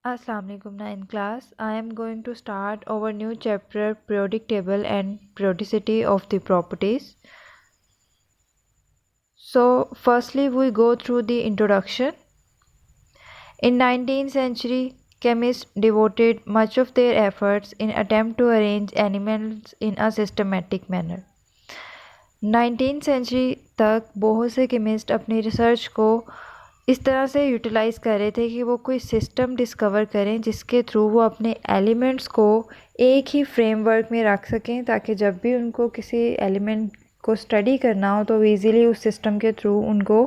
Assalamu alaikum in class. I am going to start our new chapter periodic table and periodicity of the properties. So firstly we go through the introduction. In 19th century, chemists devoted much of their efforts in attempt to arrange elements in a systematic manner. 19th century तक बहुत से chemist अपनी research को इस तरह से utilise कर रहे थे कि वो कोई सिस्टम डिस्कवर करें जिसके थ्रू वो अपने एलिमेंट्स को एक ही फ्रेमवर्क में रख सकें, ताकि जब भी उनको किसी एलिमेंट को स्टडी करना हो तो वो ईज़िली उस सिस्टम के थ्रू उनको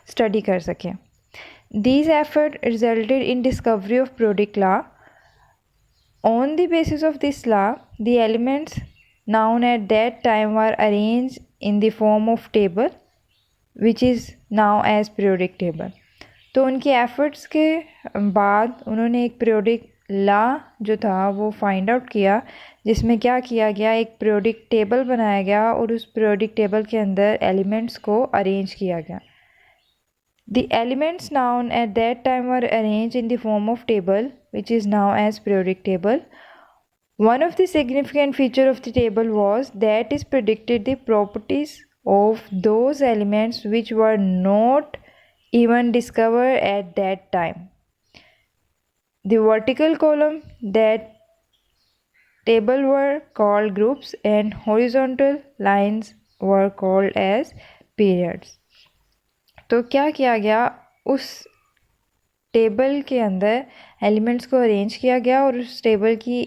स्टडी कर सकें. These efforts resulted in discovery of periodic law. On the basis of this law, the elements known at that time were arranged in the form of table, which is now as periodic table. तो उनके efforts के बाद उन्होंने एक periodic law जो था वो find out किया, जिसमें क्या किया गया, एक पीरियोडिक टेबल बनाया गया और उस पीरियोडिक टेबल के अंदर एलिमेंट्स को अरेंज किया गया. The elements known at that time were arranged in the form of table, which is now as periodic table. One of the significant feature of the table was that it predicted the properties of those elements which were not even discovered at that time. The vertical column that table were called groups and horizontal lines were called as periods. तो क्या किया गया, उस table के अंदर elements को arrange किया गया और उस टेबल की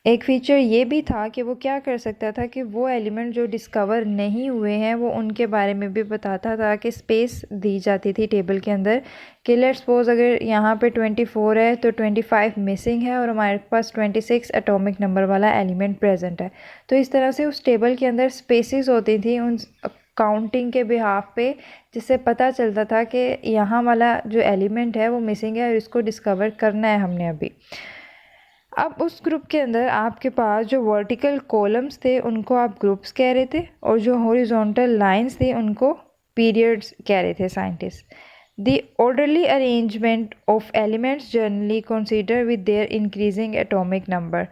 एक फ़ीचर ये भी था कि वो क्या कर सकता था कि वो एलिमेंट जो डिस्कवर नहीं हुए हैं वो उनके बारे में भी बताता था, कि स्पेस दी जाती थी टेबल के अंदर कि लेट्स सपोज अगर यहाँ पे 24 है तो 25 मिसिंग है और हमारे पास 26 एटॉमिक नंबर वाला एलिमेंट प्रेजेंट है. तो इस तरह से उस टेबल के अंदर स्पेसेस होती थी उन काउंटिंग के बिहाफ पे, जिससे पता चलता था कि यहाँ वाला जो एलिमेंट है वो मिसिंग है और इसको डिस्कवर करना है हमने अभी. अब उस ग्रुप के अंदर आपके पास जो वर्टिकल कॉलम्स थे उनको आप ग्रुप्स कह रहे थे और जो हॉरिजॉन्टल लाइंस थी उनको पीरियड्स कह रहे थे scientist. The orderly arrangement of elements generally consider with their increasing atomic number.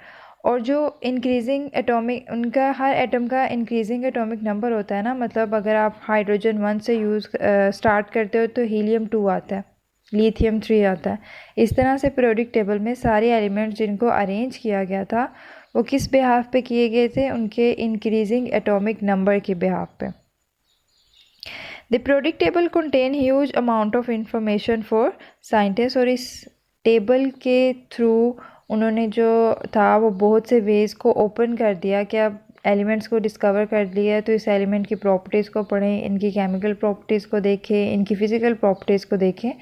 और जो इंक्रीजिंग एटॉमिक, उनका हर एटम का इंक्रीजिंग एटॉमिक नंबर होता है ना, मतलब अगर आप हाइड्रोजन 1 से स्टार्ट करते हो तो हीलियम 2 आता है, लिथियम 3 आता है. इस तरह से पीरियोडिक टेबल में सारे एलिमेंट्स जिनको अरेंज किया गया था वो किस बिहाफ पे किए गए थे, उनके इंक्रीजिंग एटॉमिक नंबर के बिहाफ पे. The periodic table contain huge amount of information for scientist. और इस टेबल के थ्रू उन्होंने जो था वो बहुत से वेज़ को ओपन कर दिया कि अब एलिमेंट्स को डिस्कवर कर लिया तो इस एलिमेंट की प्रॉपर्टीज़ को पढ़ें, इनकी केमिकल प्रॉपर्टीज़ को देखें, इनकी फ़िज़िकल प्रॉपर्टीज़ को देखें.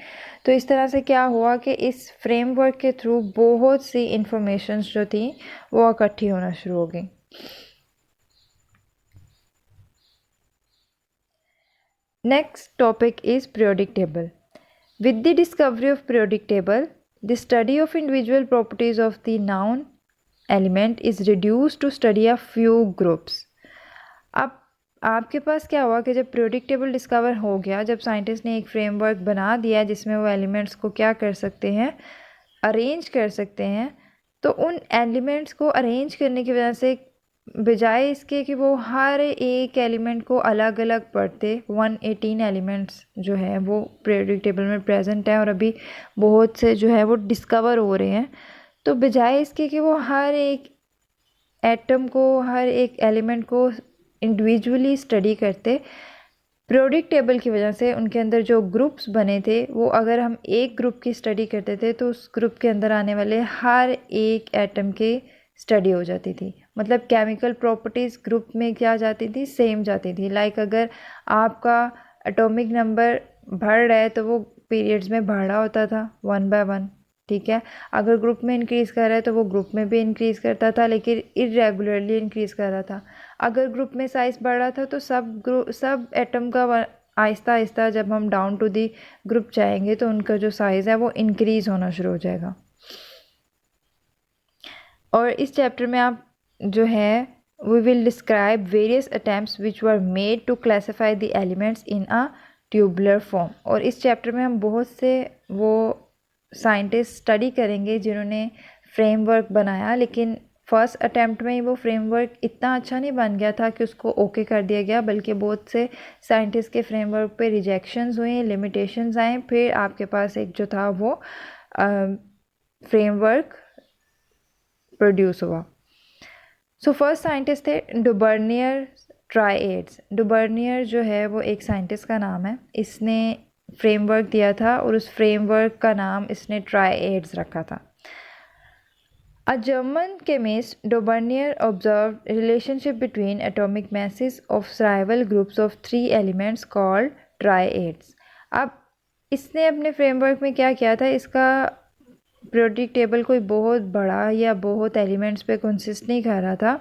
तो इस तरह से क्या हुआ कि इस फ्रेमवर्क के थ्रू बहुत सी इंफॉर्मेशंस जो थी वो इकट्ठी होना शुरू हो गई. Next topic is periodic table. With the discovery of periodic table, the study of individual properties of the known element is reduced to study a few groups. अब आपके पास क्या हुआ कि जब पीरियोडिक टेबल डिस्कवर हो गया, जब साइंटिस्ट ने एक फ्रेमवर्क बना दिया जिसमें वो एलिमेंट्स को क्या कर सकते हैं, अरेंज कर सकते हैं, तो उन एलिमेंट्स को अरेंज करने की वजह से बजाय इसके कि वो हर एक एलिमेंट को अलग अलग पढ़ते, 118 एलिमेंट्स जो है वो पीरियोडिक टेबल में प्रेजेंट है और अभी बहुत से जो है वो डिस्कवर हो रहे हैं, तो बजाय इसके कि वो हर एक एटम को, हर एक एलिमेंट को इंडिविजुअली स्टडी करते, पीरियोडिक टेबल की वजह से उनके अंदर जो ग्रुप्स बने थे वो अगर हम एक ग्रुप की स्टडी करते थे तो उस ग्रुप के अंदर आने वाले हर एक एटम के स्टडी हो जाती थी. मतलब केमिकल प्रॉपर्टीज़ ग्रुप में क्या जाती थी, सेम जाती थी. लाइक अगर आपका एटॉमिक नंबर बढ़ रहा है तो वो पीरियड्स में बढ़ रहा होता था 1 by 1, ठीक है. अगर ग्रुप में इंक्रीज़ कर रहा है तो वो ग्रुप में भी इंक्रीज़ करता था, लेकिन इरेगुलरली इंक्रीज़ कर रहा था. अगर ग्रुप में साइज़ बढ़ रहा था तो सब एटम का आहिस्ता आहिस्ता जब हम डाउन टू दी ग्रुप जाएंगे तो उनका जो साइज़ है वो इंक्रीज़ होना शुरू हो जाएगा. और इस चैप्टर में आप जो है we will describe various attempts which were made to classify the elements in a tubular form. और इस चैप्टर में हम बहुत से वो साइंटिस्ट स्टडी करेंगे जिन्होंने फ्रेमवर्क बनाया, लेकिन फर्स्ट अटैम्प्ट में ही वो फ्रेमवर्क इतना अच्छा नहीं बन गया था कि उसको ओके कर दिया गया, बल्कि बहुत से साइंटिस्ट के फ्रेमवर्क पे रिजेक्शंस हुए, लिमिटेशंस आए, फिर आपके पास एक जो था वो फ्रेमवर्क प्रोड्यूस हुआ। सो फर्स्ट साइंटिस्ट थे डुबर्नियर ट्राइएड्स। डुबर्नियर जो है वो एक साइंटिस्ट का नाम है, इसने फ्रेमवर्क दिया था और उस फ्रेमवर्क का नाम इसने ट्राइएड्स रखा था। A German chemist, Dobernier, observed relationship between atomic masses of rival groups of 3 elements called triads. अब इसने अपने फ्रेमवर्क में क्या किया था, इसका पीरियोडिक टेबल कोई बहुत बड़ा या बहुत एलिमेंट्स पे कंसिस्ट नहीं कर रहा था,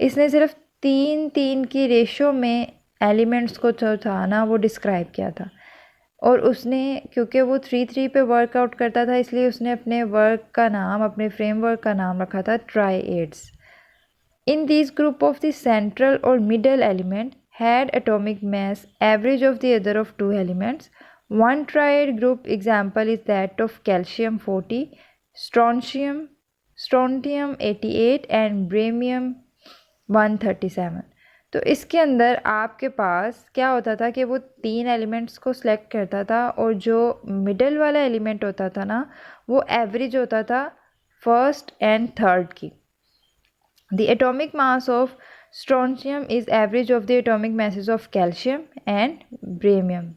इसने सिर्फ 3-3 की रेशो में एलिमेंट्स को जो था ना वो डिस्क्राइब किया था। और उसने, क्योंकि वो 3-3 पे वर्कआउट करता था, इसलिए उसने अपने वर्क का नाम, अपने फ्रेमवर्क का नाम रखा था triads. In this group of the central और middle element had atomic mass average of the other of 2 elements. One triad group example is that of calcium 40, strontium 88 and barium 137। तो इसके अंदर आपके पास क्या होता था कि वो 3 एलिमेंट्स को सिलेक्ट करता था, और जो मिडल वाला एलिमेंट होता था ना वो एवरेज होता था फर्स्ट एंड थर्ड की। The atomic mass of strontium is average of the atomic masses of calcium and barium.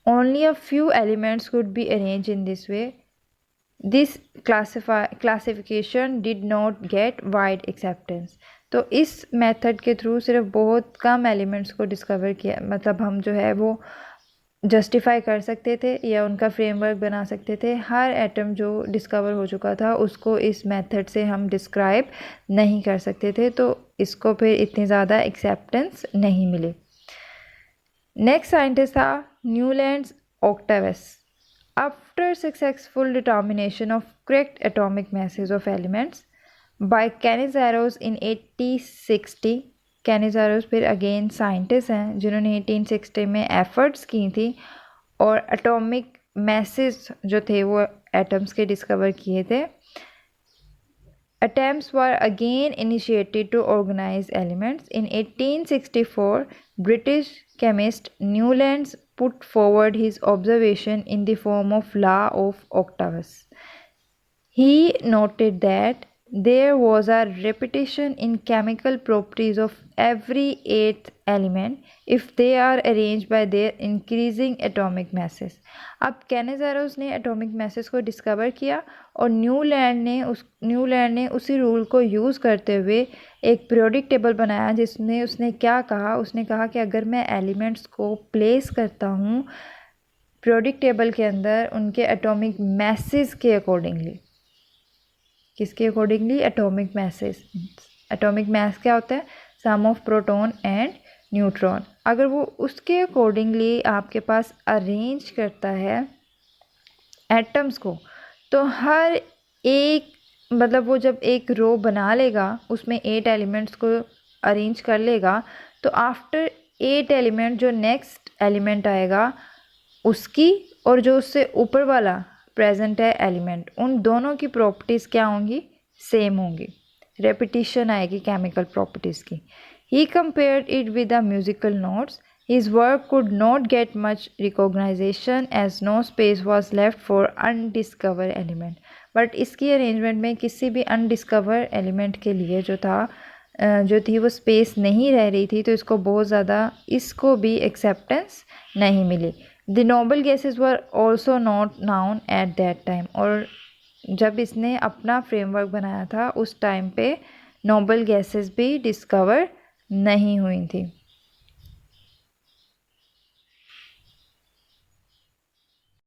Only a few elements could be arranged in this way. This classification did not get wide acceptance. तो इस method के through सिर्फ बहुत कम elements को discover किया, मतलब हम जो है वो जस्टिफाई कर सकते थे या उनका फ्रेमवर्क बना सकते थे। हर एटम जो डिस्कवर हो चुका था उसको इस मेथड से हम डिस्क्राइब नहीं कर सकते थे, तो इसको फिर इतनी ज़्यादा एक्सेप्टेंस नहीं मिली। नेक्स्ट साइंटिस्ट था Newlands octaves. After successful determination of correct atomic masses of elements by Cannizzaro in 1860। Cannizzaro फिर अगेन साइंटिस्ट हैं जिन्होंने 1860 में एफर्ट्स की थी और एटॉमिक masses जो थे वो एटम्स के डिस्कवर किए थे। Attempts were again initiated to organize elements. In 1864, British chemist Newlands put forward his observation in the form of law of Octavius. He noted that there was a repetition in chemical properties of every 8th element if they are arranged by their increasing atomic masses. अब कैनिज़ारोस ने atomic masses को discover किया और Newland ने उसी rule को use करते हुए एक पीरियोडिक टेबल बनाया, जिसमें उसने क्या कहा, उसने कहा कि अगर मैं एलिमेंट्स को प्लेस करता हूँ पीरियोडिक टेबल के अंदर उनके एटॉमिक masses के अकॉर्डिंगली, किसके accordingly, atomic masses। Atomic mass क्या होता है, सम ऑफ प्रोटॉन एंड न्यूट्रॉन। अगर वो उसके अकॉर्डिंगली आपके पास अरेंज करता है एटम्स को, तो हर एक, मतलब वो जब एक रो बना लेगा उसमें 8 एलिमेंट्स को अरेंज कर लेगा, तो आफ्टर 8 एलिमेंट जो नेक्स्ट एलिमेंट आएगा उसकी और जो उससे ऊपर वाला प्रेजेंट है एलिमेंट, उन दोनों की प्रॉपर्टीज़ क्या होंगी, सेम होंगी। रेपिटिशन आएगी केमिकल प्रॉपर्टीज़ की। He compared it with the musical notes. His work could not get much recognization as no space was left for undiscover element. But इसकी अरेंजमेंट में किसी भी अनडिस्कवर एलिमेंट के लिए जो थी वो स्पेस नहीं रह रही थी, तो इसको बहुत ज़्यादा, इसको भी एक्सेप्टेंस नहीं मिली। The noble gases were also not known at that time. और जब इसने अपना फ्रेमवर्क बनाया था उस टाइम पे नोबल गैसेस भी डिस्कवर नहीं हुई थी।